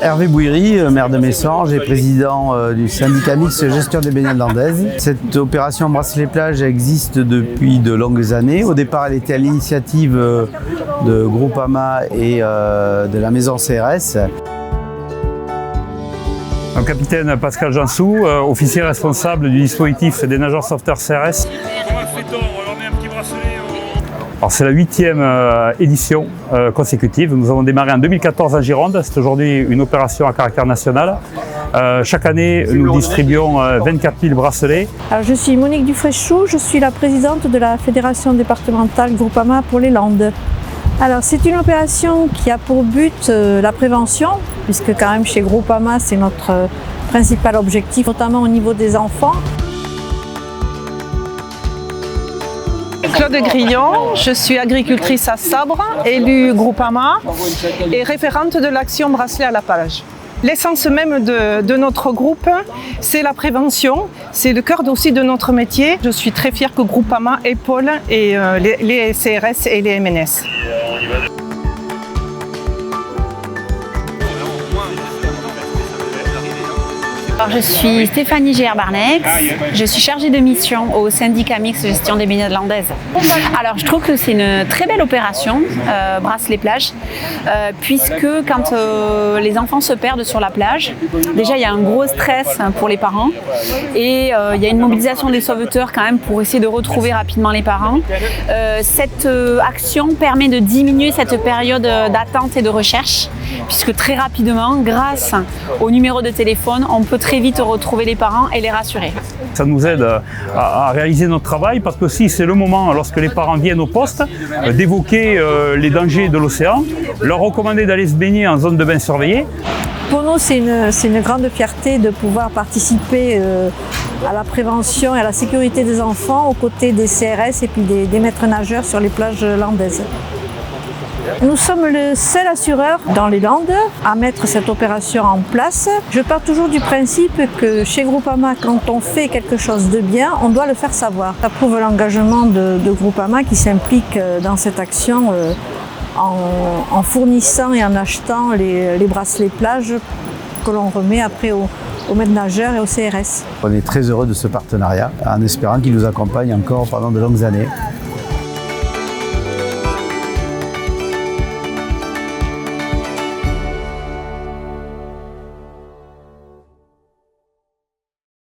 Hervé Bouillery, maire de Messanges et président du syndicat mixte gestion des baignades landaises. Cette opération Bracelet-Plage existe depuis de longues années. Au départ, elle était à l'initiative de Groupama et de la maison CRS. Le capitaine Pascal Jansou, officier responsable du dispositif des nageurs sauveteurs CRS. Alors c'est la 8e édition consécutive. Nous avons démarré en 2014 en Gironde. C'est aujourd'hui une opération à caractère national. Chaque année, nous distribuons 24 000 bracelets. Alors, je suis Monique Dufréchou, je suis la présidente de la fédération départementale Groupama pour les Landes. Alors c'est une opération qui a pour but la prévention, puisque quand même chez Groupama c'est notre principal objectif, notamment au niveau des enfants. Claude Grillon, je suis agricultrice à Sabre, élue Groupama et référente de l'action Bracelet à la plage. L'essence même de notre groupe, c'est la prévention, c'est le cœur aussi de notre métier. Je suis très fière que Groupama épaule et les CRS et les MNS. Alors, je suis Stéphanie Géher-Barnex, je suis chargée de mission au syndicat mixte gestion des baignades landaises. Alors je trouve que c'est une très belle opération, Bracelet-Plage, puisque quand les enfants se perdent sur la plage, déjà il y a un gros stress pour les parents et il y a une mobilisation des sauveteurs quand même pour essayer de retrouver rapidement les parents. Cette action permet de diminuer cette période d'attente et de recherche, puisque très rapidement, grâce au numéro de téléphone, on peut très vite retrouver les parents et les rassurer. Ça nous aide à réaliser notre travail parce que si c'est le moment, lorsque les parents viennent au poste, d'évoquer les dangers de l'océan, leur recommander d'aller se baigner en zone de bain surveillée. Pour nous, c'est une grande fierté de pouvoir participer à la prévention et à la sécurité des enfants aux côtés des CRS et puis des maîtres nageurs sur les plages landaises. Nous sommes le seul assureur dans les Landes à mettre cette opération en place. Je pars toujours du principe que chez Groupama, quand on fait quelque chose de bien, on doit le faire savoir. Ça prouve l'engagement de Groupama qui s'implique dans cette action en fournissant et en achetant les bracelets plage que l'on remet après aux maîtres nageurs et aux CRS. On est très heureux de ce partenariat en espérant qu'il nous accompagne encore pendant de longues années.